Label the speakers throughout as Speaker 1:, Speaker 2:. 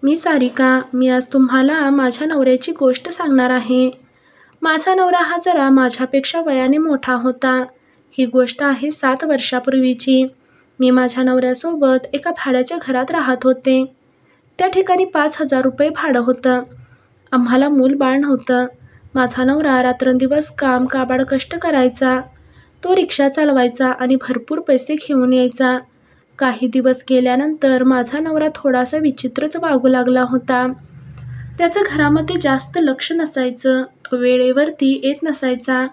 Speaker 1: मी सारिका. मी आज तुम्हाला माझ्या नवऱ्याची गोष्ट सांगणार आहे. माझा नवरा हा जरा माझ्यापेक्षा वयाने मोठा होता. ही गोष्ट आहे 7 वर्षापूर्वीची. मी माझ्या नवऱ्यासोबत एका भाड्याच्या घरात राहत होते. त्या ठिकाणी 5,000 रुपये भाडं होतं. आम्हाला मूल-बाळ नव्हतं. माझा नवरा रात्रंदिवस काबाड कष्ट करायचा. तो रिक्षा चालवायचा आणि भरपूर पैसे घेऊन यायचा. काही दिवस गेल्यानंतर माझा नवरा थोडासा विचित्रच वागू लागला होता. त्याचं घरामध्ये जास्त लक्ष नसायचं. तो वेळेवरती येत नसायचा.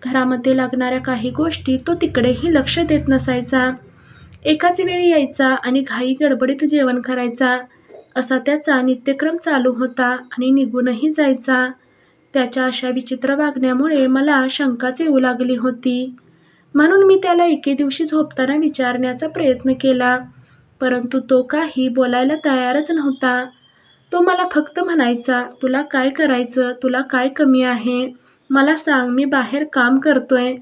Speaker 1: घरामध्ये लागणाऱ्या काही गोष्टी तो तिकडेही लक्ष देत नसायचा. एकाच वेळी यायचा आणि घाई गडबडीत जेवण करायचा. असा त्याचा नित्यक्रम चालू होता आणि निघूनही जायचा. त्याच्या अशा विचित्र वागण्यामुळे मला शंकाच येऊ लागली होती. म्हणून मी त्याला एके दिवशी झोपताना विचारण्याचा प्रयत्न केला, परंतु तो काही बोलायला तयारच नव्हता. तो मला फक्त म्हणायचा, "तुला काय करायचं? तुला काय कमी आहे? मला सांग, मी बाहेर काम करतोय.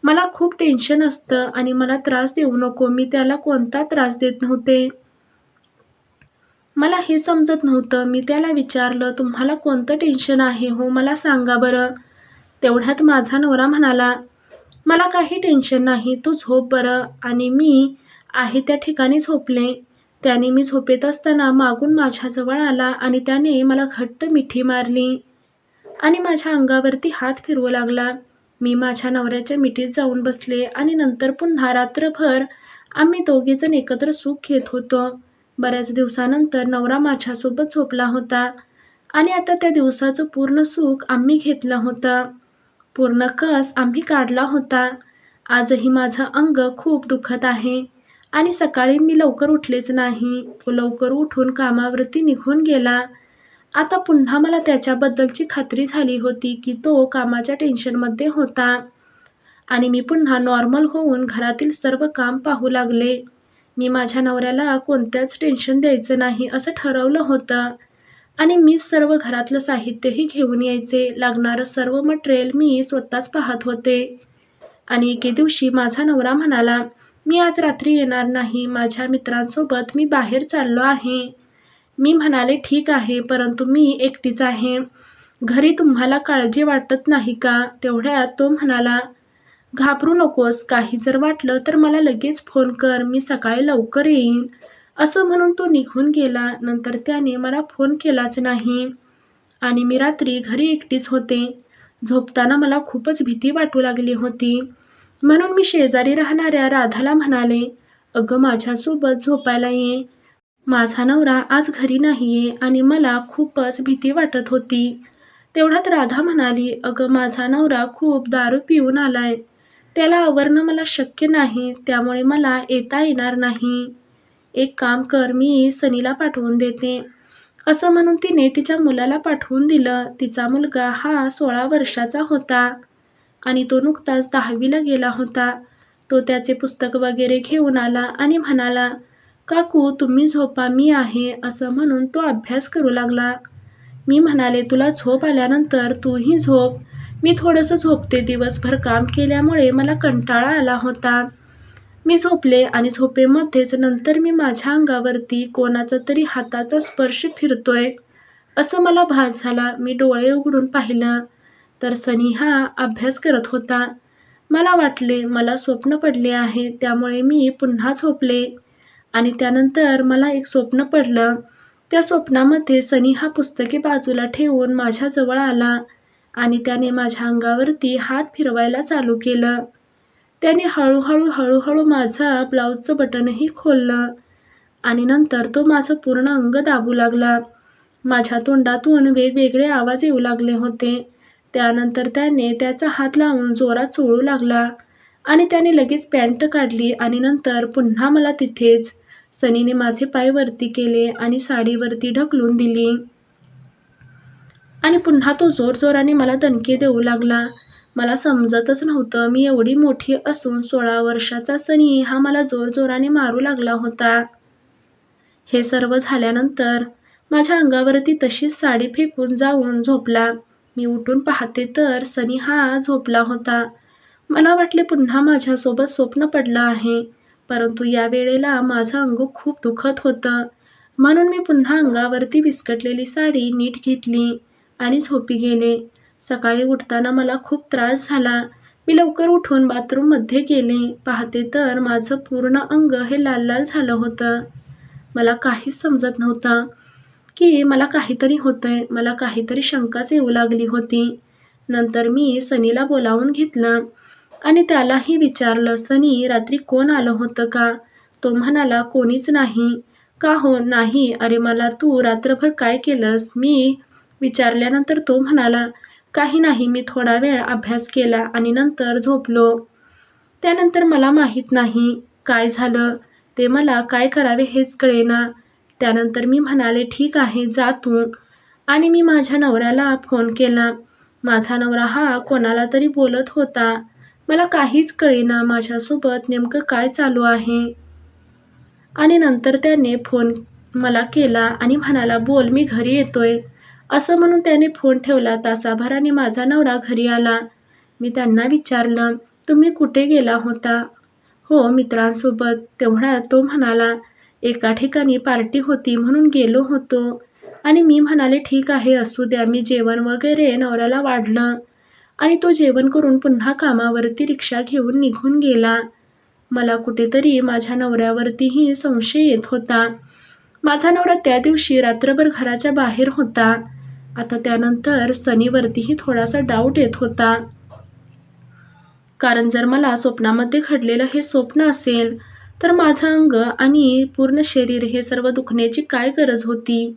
Speaker 1: मला खूप टेन्शन असतं आणि मला त्रास देऊ नको." मी त्याला कोणता त्रास देत नव्हते. मला हे समजत नव्हतं. मी त्याला विचारलं, "तुम्हाला कोणतं टेन्शन आहे हो? मला सांगा बरं." तेवढ्यात माझा नवरा म्हणाला, "मला काही टेन्शन नाही. तू झोप बरं." आणि मी आहे त्या ठिकाणी झोपले. त्याने मी झोपेत असताना मागून माझ्याजवळ आला आणि त्याने मला घट्ट मिठी मारली आणि माझ्या अंगावरती हात फिरवू लागला. मी माझ्या नवऱ्याच्या मिठीत जाऊन बसले आणि नंतर पुन्हा रात्रभर आम्ही दोघेजण एकत्र सुख घेत होतो. बऱ्याच दिवसानंतर नवरा माझ्यासोबत झोपला होता आणि आता त्या दिवसाचं पूर्ण सुख आम्ही घेतलं होतं. पूर्ण कस आम्ही काढला होता. आजही माझं अंग खूप दुखत आहे आणि सकाळी मी लवकर उठलेच नाही. तो लवकर उठून कामावरती निघून गेला. आता पुन्हा मला त्याच्याबद्दलची खात्री झाली होती की तो कामाच्या टेन्शनमध्ये होता आणि मी पुन्हा नॉर्मल होऊन घरातील सर्व काम पाहू लागले. मी माझ्या नवऱ्याला कोणत्याच टेन्शन द्यायचं नाही असं ठरवलं होतं आणि मीच सर्व घरातलं साहित्यही घेऊन यायचे. लागणारं सर्व मटेरियल मी स्वतःच पाहत होते. आणि एके दिवशी माझा नवरा म्हणाला, "मी आज रात्री येणार नाही. माझ्या मित्रांसोबत मी बाहेर चाललो आहे." मी म्हणाले, "ठीक आहे, परंतु मी एकटीच आहे. घरी तुम्हाला काळजी वाटत नाही का?" तेवढ्यात तो म्हणाला, "घाबरू नकोस. काही जर वाटलं तर मला लगेच फोन कर. मी सकाळी लवकर येईन." असं म्हणून तो निघून गेला. नंतर त्याने मला फोन केलाच नाही आणि मी रात्री घरी एकटीच होते. झोपताना मला खूपच भीती वाटू लागली होती. म्हणून मी शेजारी राहणाऱ्या राधाला म्हणाले, "अगं, माझ्यासोबत झोपायला ये. माझा नवरा आज घरी नाहीये आणि मला खूपच भीती वाटत होती." तेवढ्यात राधा म्हणाली, "अगं, माझा नवरा खूप दारू पिऊन आलाय. त्याला आवरणं मला शक्य नाही, त्यामुळे मला येता येणार नाही. एक काम कर, मी सनीला पाठवून देते." असं म्हणून तिने तिच्या मुलाला पाठवून दिलं. तिचा मुलगा हा 16 वर्षाचा होता आणि तो नुकताच 10वीला गेला होता. तो त्याचे पुस्तक वगैरे घेऊन आला आणि म्हणाला, "काकू, तुम्ही झोपा, मी आहे." असं म्हणून तो अभ्यास करू लागला. मी म्हणाले, "तुला झोप आल्यानंतर तूही झोप. मी थोडंसं झोपते. दिवसभर काम केल्यामुळे मला कंटाळा आला होता." मी झोपले आणि झोपेमध्येच नंतर मी माझ्या अंगावरती कोणाचा तरी हाताचा स्पर्श फिरतोय असं मला भास झाला. मी डोळे उघडून पाहिलं तर सनी हा अभ्यास करत होता. मला वाटले मला स्वप्न पडले आहे, त्यामुळे मी पुन्हा झोपले आणि त्यानंतर मला एक स्वप्न पडलं. त्या स्वप्नामध्ये सनी हा पुस्तके बाजूला ठेवून माझ्याजवळ आला आणि त्याने माझ्या अंगावरती हात फिरवायला चालू केलं. त्याने हळूहळू माझा ब्लाऊजचं बटनही खोललं आणि नंतर तो माझं पूर्ण अंग दाबू लागला. माझ्या तोंडातून वेगवेगळे आवाज येऊ लागले होते. त्यानंतर त्याने त्याचा हात लावून जोरात चोळू लागला आणि त्याने लगेच पॅन्ट काढली आणि नंतर पुन्हा मला तिथेच सनीने माझे पाय वरती केले आणि साडीवरती ढकलून दिली आणि पुन्हा तो जोरजोराने मला दणके देऊ लागला. मला समजतच नव्हतं, मी एवढी मोठी असून 16 वर्षाचा सनी हा मला जोरजोराने मारू लागला होता. हे सर्व झाल्यानंतर माझ्या अंगावरती तशीच साडी फेकून जाऊन झोपला. मी उठून पाहते तर सनी हा झोपला होता. मला वाटले पुन्हा माझ्यासोबत स्वप्न पडलं आहे, परंतु या वेळेला माझं अंग खूप दुखत होतं. म्हणून मी पुन्हा अंगावरती विस्कटलेली साडी नीट घेतली आणि झोपी गेले. सकाळी उठताना मला खूप त्रास झाला. मी लवकर उठून बाथरूममध्ये गेले. पाहते तर माझं पूर्ण अंग हे लाल लाल झालं होतं. मला काहीच समजत नव्हतं की मला काहीतरी होतंय. मला काहीतरी शंकाच येऊ लागली होती. नंतर मी सनीला बोलावून घेतलं आणि त्यालाही विचारलं, सनी, रात्री कोण आलं होतं का? तो म्हणाला, कोणीच नाही. का हो? नाही. अरे मला तू रात्रभर काय केलंस? मी विचारल्यानंतर तो म्हणाला, काही नाही, मी थोडा वेळ अभ्यास केला आणि नंतर झोपलो. त्यानंतर मला माहीत नाही काय झालं ते. मला काय करावे हेच कळेना. त्यानंतर मी म्हणाले, ठीक आहे, जा तू. आणि मी माझ्या नवऱ्याला फोन केला. माझा नवरा हा कोणाला तरी बोलत होता. मला काहीच कळेना माझ्यासोबत नेमकं काय चालू आहे. आणि नंतर त्याने फोन मला केला आणि म्हणाला, बोल, मी घरी येतोय. असं म्हणून त्याने फोन ठेवला. तासाभराने माझा नवरा घरी आला. मी त्यांना विचारलं, तुम्ही कुठे गेला होता? हो, मित्रांसोबत. तेवढ्यात तो म्हणाला, एका ठिकाणी पार्टी होती म्हणून गेलो होतो. आणि मी म्हणाले, ठीक आहे, असू द्या. मी जेवण वगैरे नवऱ्याला वाढलं आणि तो जेवण करून पुन्हा कामावरती रिक्षा घेऊन निघून गेला. मला कुठेतरी माझ्या नवऱ्यावरतीही संशय येत होता. माझा नवरा त्या दिवशी रात्रभर घराच्या बाहेर होता. आता त्यानंतर सनीवरतीही थोडासा डाऊट येत होता. कारण जर मला स्वप्नामध्ये घडलेलं हे स्वप्न असेल तर माझं अंग आणि पूर्ण शरीर हे सर्व दुखण्याची काय गरज होती?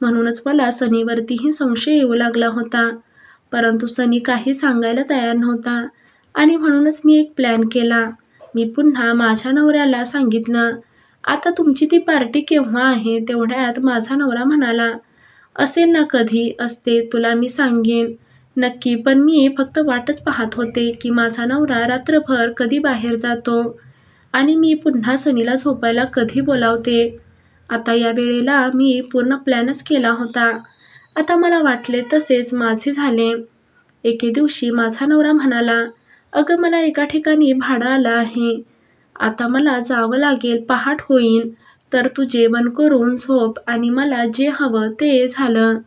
Speaker 1: म्हणूनच मला सनीवरतीही संशय येऊ लागला होता. परंतु सनी काही सांगायला तयार नव्हता आणि म्हणूनच मी एक प्लॅन केला. मी पुन्हा माझ्या नवऱ्याला सांगितलं, आता तुमची ती पार्टी केव्हा आहे? तेवढ्यात माझा नवरा म्हणाला, असेल ना कधी असते तुला मी सांगेन नक्की, पण मी फक्त वाटच पाहत होते की माझा नवरा रात्रभर कधी बाहेर जातो आणि मी पुन्हा सनीला झोपायला कधी बोलावते. आता या वेळेला मी पूर्ण प्लॅनच केला होता. आता मला वाटले तसेच माझे झाले. एके दिवशी माझा नवरा म्हणाला, अगं, मला एका ठिकाणी भाडं आलं आहे. आता मला जावं लागेल. पहाट होईल तर तू जेवण करून झोप आणि मला जे हवं ते झालं.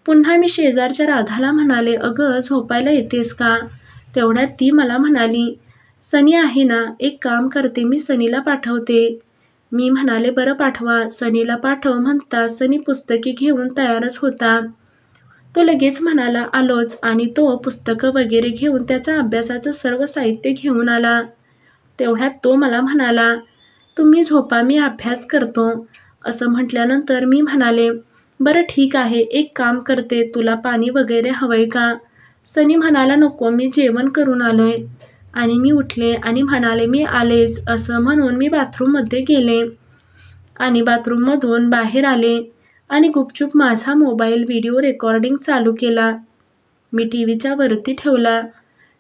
Speaker 1: पुन्हा मी शेजारच्या राधाला म्हणाले, अगं, झोपायला येतेस का? तेवढ्यात ती मला म्हणाली, सनी आहे ना, एक काम करते, मी सनीला पाठवते. मी म्हणाले, बरं, पाठवा. सनीला पाठव म्हणताच सनी पुस्तके घेऊन तयारच होता. तो लगेच म्हणाला, आलोच. आणि तो पुस्तकं वगैरे घेऊन त्याचा अभ्यासाचं सर्व साहित्य घेऊन आला. तेवढ्यात तो मला म्हणाला, तुम्ही झोपा, मी अभ्यास करतो. असं म्हटल्यानंतर मी म्हणाले, बरं, ठीक आहे, एक काम करते, तुला पाणी वगैरे हवंय का? सनी म्हणाला, नको, मी जेवण करून आलोय. आणि मी उठले आणि म्हणाले, मी आलेच. असं म्हणून मी बाथरूममध्ये गेले आणि बाथरूममधून बाहेर आले आणि गुपचूप माझा मोबाईल व्हिडिओ रेकॉर्डिंग चालू केला. मी टीव्हीच्या वरती ठेवला.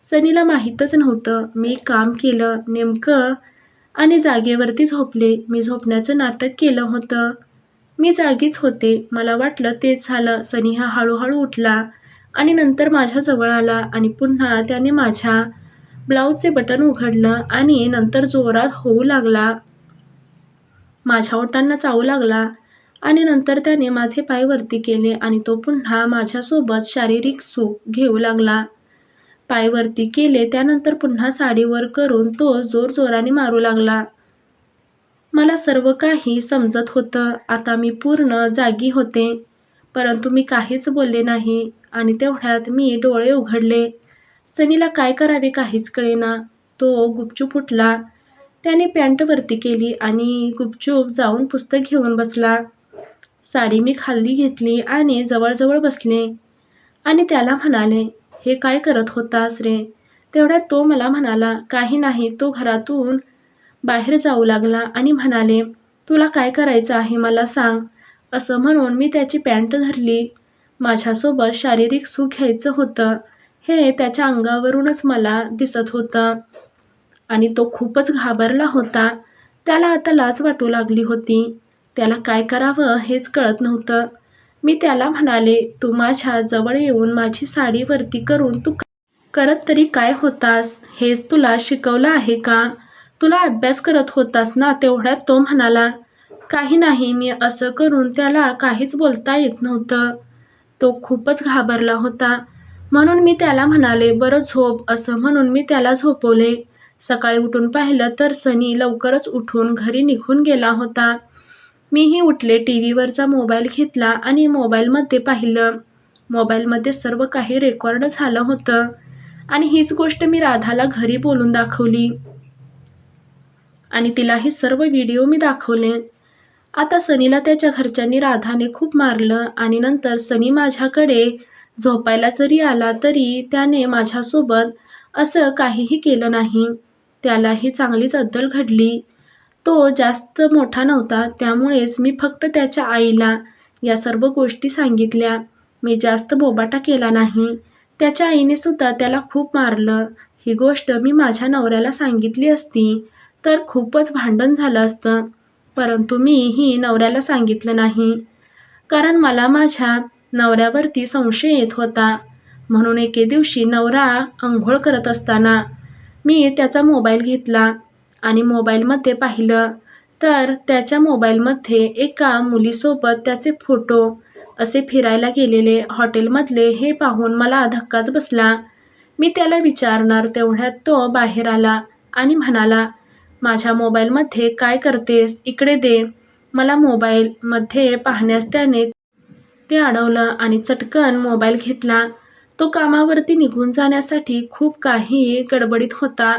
Speaker 1: सनीला माहीतच नव्हतं. मी काम केलं नेमकं आणि जागेवरती झोपले. मी झोपण्याचं नाटक केलं होतं. मी जागीच होते. मला वाटलं तेच झालं. सनी हा हळूहळू उठला आणि नंतर माझ्याजवळ आला आणि पुन्हा त्याने माझ्या ब्लाऊजचे बटन उघडलं आणि नंतर जोरात होऊ लागला. माझ्या ओठांना चावू लागला आणि नंतर त्याने माझे पाय वरती केले आणि तो पुन्हा माझ्यासोबत शारीरिक सुख घेऊ लागला. पाय वरती केले त्यानंतर पुन्हा साडी वर करून तो जोरजोराने मारू लागला. मला सर्व काही समजत होतं. आता मी पूर्ण जागी होते, परंतु मी काहीच बोलले नाही. आणि तेवढ्यात मी डोळे उघडले. सनीला काय करावे काहीच कळेना. तो गुपचूप उठला. त्याने पॅन्ट वरती केली आणि गुपचूप जाऊन पुस्तक घेऊन बसला. साडी मी खाली घेतली आणि जवळजवळ बसले आणि त्याला म्हणाले, हे काय करत होतास रे? तेवढ्यात तो मला म्हणाला, काही नाही. तो घरातून बाहेर जाऊ लागला आणि म्हणाले, तुला काय करायचं आहे मला सांग. असं म्हणून मी त्याची पॅन्ट धरली. माझ्यासोबत शारीरिक सुख घ्यायचं होतं हे त्याच्या अंगावरूनच मला दिसत होतं आणि तो खूपच घाबरला होता. त्याला आता लाज वाटू लागली होती. त्याला काय करावं हेच कळत नव्हतं. मी त्याला म्हणाले, तू माझ्या जवळ येऊन माझी साडी वरती करून तू करत तरी काय होतास? हेच तुला शिकवलं आहे का? तुला अभ्यास करत होतास ना? तेवढ्यात तो म्हणाला, काही नाही, मी असं करून त्याला काहीच बोलता येत नव्हतं. तो खूपच घाबरला होता. म्हणून मी त्याला म्हणाले, "बरं झोप," असं म्हणून मी त्याला झोपवले. सकाळी उठून पाहिलं तर सनी लवकरच उठून घरी निघून गेला होता. मीही उठले, टीव्हीवरचा मोबाईल घेतला आणि मोबाईलमध्ये पाहिलं. मोबाईलमध्ये सर्व काही रेकॉर्ड झालं होतं आणि हीच गोष्ट मी राधाला घरी बोलून दाखवली आणि तिला हे सर्व व्हिडिओ मी दाखवले. आता सनीला त्याच्या घरच्यांनी राधाने खूप मारलं आणि नंतर सनी माझ्याकडे झोपायला जरी आला तरी त्याने माझ्यासोबत असं काहीही केलं नाही. त्यालाही चांगलीच अद्दल घडली. तो जास्त मोठा नव्हता, त्यामुळेच मी फक्त त्याच्या आईला या सर्व गोष्टी सांगितल्या. मी जास्त बोबाटा केला नाही. त्याच्या आईने सुद्धा त्याला खूप मारलं. ही गोष्ट मी माझ्या नवऱ्याला सांगितली असती तर खूपच भांडण झालं असतं. परंतु मी ही नवऱ्याला सांगितलं नाही, कारण मला माझ्या नवऱ्यावरती संशय येत होता. म्हणून एके दिवशी नवरा अंघोळ करत असताना मी त्याचा मोबाईल घेतला आणि मोबाईलमध्ये पाहिलं तर त्याच्या मोबाईलमध्ये एका मुलीसोबत त्याचे फोटो असे फिरायला गेलेले हॉटेलमधले हे पाहून मला धक्काच बसला. मी त्याला विचारणार तेवढ्यात तो बाहेर आला आणि म्हणाला, "माझ्या मोबाईलमध्ये काय करतेस? इकडे दे." मला मोबाईलमध्ये पाहण्यास त्याने ते अडवलं आणि चटकन मोबाईल घेतला. तो कामावरती निघून जाण्यासाठी खूप काही गडबडीत होता.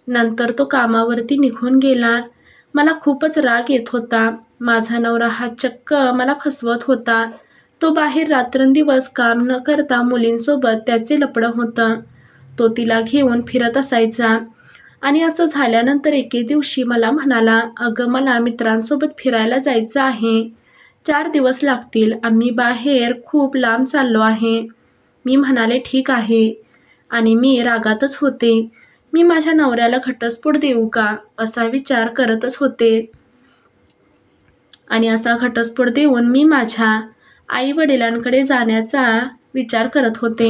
Speaker 1: नंतर तो कामावरती निघून गेला. मला खूपच राग येत होता. माझा नवरा हा चक्क मला फसवत होता. तो बाहेर रात्रंदिवस काम न करता मुलींसोबत त्याचे लफडं होतं. तो तिला घेऊन फिरत असायचा आणि असं झाल्यानंतर एके दिवशी मला म्हणाला, "अगं, मला मित्रांसोबत फिरायला जायचं आहे. 4 दिवस लागतील. आम्ही बाहेर खूप लांब चाललो आहे." मी म्हणाले, "ठीक आहे." आणि मी रागातच होते. मी माझ्या नवऱ्याला घटस्फोट देऊ का असा विचार करतच होते आणि असा घटस्फोट देऊन मी माझ्या आई-वडिलांकडे जाण्याचा विचार करत होते.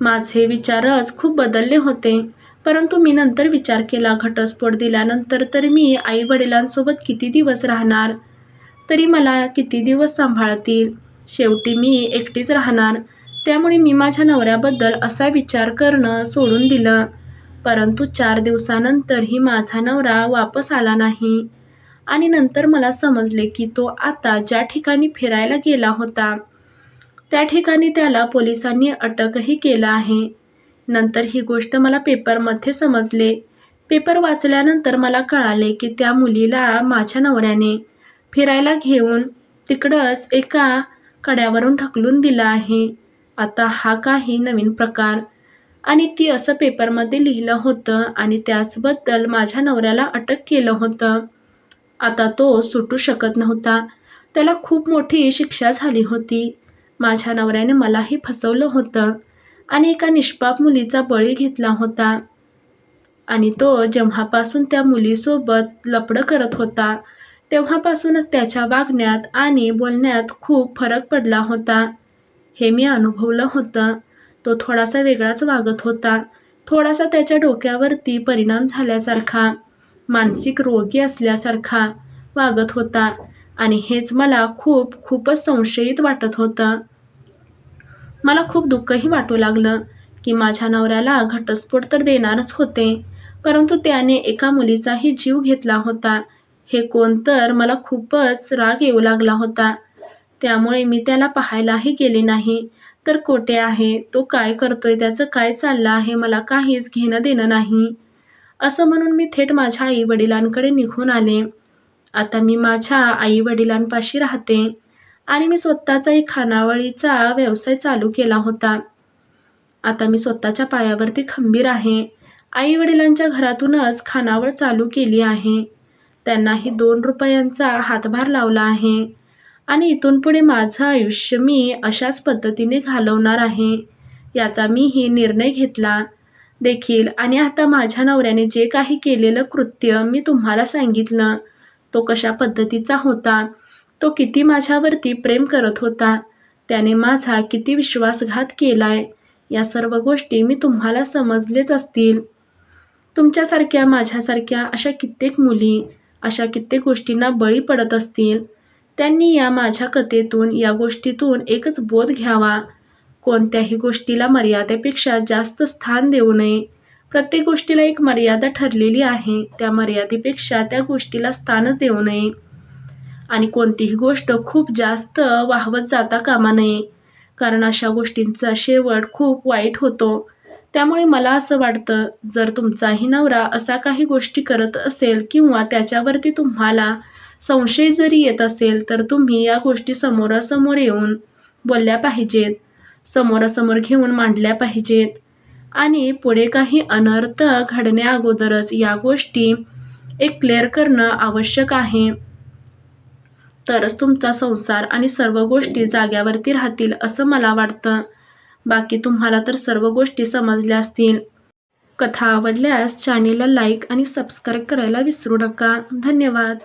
Speaker 1: माझे विचारच खूप बदलले होते. परंतु मी नंतर विचार केला, घटस्फोट दिल्यानंतर तर मी आई-वडिलांसोबत किती दिवस राहणार? तरी मला किती दिवस सांभाळतील? शेवटी मी एकटीच राहणार. त्यामुळे मी माझ्या नवऱ्याबद्दल असा विचार करणं सोडून दिलं. परंतु 4 दिवसानंतरही माझा नवरा वापस आला नाही आणि नंतर मला समजले की तो आता ज्या ठिकाणी फिरायला गेला होता, त्या ठिकाणी त्याला पोलिसांनी अटकही केलं आहे. नंतर ही गोष्ट मला पेपरमध्ये समजले. पेपर वाचल्यानंतर मला कळाले की त्या मुलीला माझ्या नवऱ्याने फिरायला घेऊन तिकडंच एका कड्यावरून ढकलून दिलं आहे. आता हा काही नवीन प्रकार आणि ती असं पेपरमध्ये लिहिलं होतं आणि त्याचबद्दल माझ्या नवऱ्याला अटक केलं होतं. आता तो सुटू शकत नव्हता. त्याला खूप मोठी शिक्षा झाली होती. माझ्या नवऱ्याने मलाही फसवलं होतं आणि एका निष्पाप मुलीचा बळी घेतला होता आणि तो जेव्हापासून त्या मुलीसोबत लफडं करत होता, तेव्हापासूनच त्याच्या वागण्यात आणि बोलण्यात खूप फरक पडला होता. हे मी अनुभवलं होतं. तो थोडासा वेगळाच वागत होता. थोडासा त्याच्या डोक्यावरती परिणाम झाल्यासारखा, मानसिक रोगी असल्यासारखा वागत होता आणि हेच मला खूपच संशयित वाटत होतं. मला खूप दुःखही वाटू लागलं की माझ्या नवऱ्याला घटस्फोट तर देणारच होते, परंतु त्याने एका मुलीचाही जीव घेतला होता. हे कोण तर मला खूपच राग येऊ लागला होता. त्यामुळे मी त्याला पाहायलाही गेले नाही. तर कोठे आहे, तो काय करतोय, त्याचं काय चाललं आहे, मला काहीच घेणं देणं नाही. असं म्हणून मी थेट माझ्या आई-वडिलांकडे निघून आले. आता मी माझ्या आई-वडिलांपाशी राहते आणि मी स्वतःचा एक खानावळीचा व्यवसाय चालू केला होता. आता मी स्वतःच्या पायावरती खंबीर आहे. आई-वडिलांच्या घरातूनच खानावळ चालू केली आहे. त्यांनाही 2 रुपयांचा हातभार लावला आहे आणि इथून पुढे माझं आयुष्य मी अशाच पद्धतीने घालवणार आहे, याचा मीही निर्णय घेतला देखील. आणि आता माझ्या नवऱ्याने जे काही केलेलं कृत्य मी तुम्हाला सांगितलं, तो कशा पद्धतीचा होता, तो किती माझ्यावरती प्रेम करत होता, त्याने माझा किती विश्वासघात केलाय, या सर्व गोष्टी मी तुम्हाला समजलेच असतील. तुमच्यासारख्या, माझ्यासारख्या अशा कित्येक मुली अशा कित्येक गोष्टींना बळी पडत असतील. त्यांनी या माझ्या कथेतून, या गोष्टीतून एकच बोध घ्यावा. कोणत्याही गोष्टीला मर्यादेपेक्षा जास्त स्थान देऊ नये. प्रत्येक गोष्टीला एक मर्यादा ठरलेली आहे. त्या मर्यादेपेक्षा त्या गोष्टीला स्थानच देऊ नये. आणि कोणतीही गोष्ट खूप जास्त वाहवत जाता कामा नये, कारण अशा गोष्टींचा शेवट खूप वाईट होतो. त्यामुळे मला असं वाटतं, जर तुमचाही नवरा असा काही गोष्टी करत असेल किंवा त्याच्यावरती तुम्हाला संशय जरी येत असेल, तर तुम्ही या गोष्टी समोरासमोर येऊन बोलल्या पाहिजेत, समोरासमोर घेऊन मांडल्या पाहिजेत आणि पुढे काही अनर्थ घडण्याअगोदरच या गोष्टी एक क्लिअर करणं आवश्यक आहे. तरच तुमचा संसार आणि सर्व गोष्टी जाग्यावरती राहतील असं मला वाटतं. बाकी तुम्हाला तर सर्व गोष्टी समजल्या असतील. कथा आवडल्यास चॅनेलला लाईक आणि सबस्क्राईब करायला विसरू नका. धन्यवाद.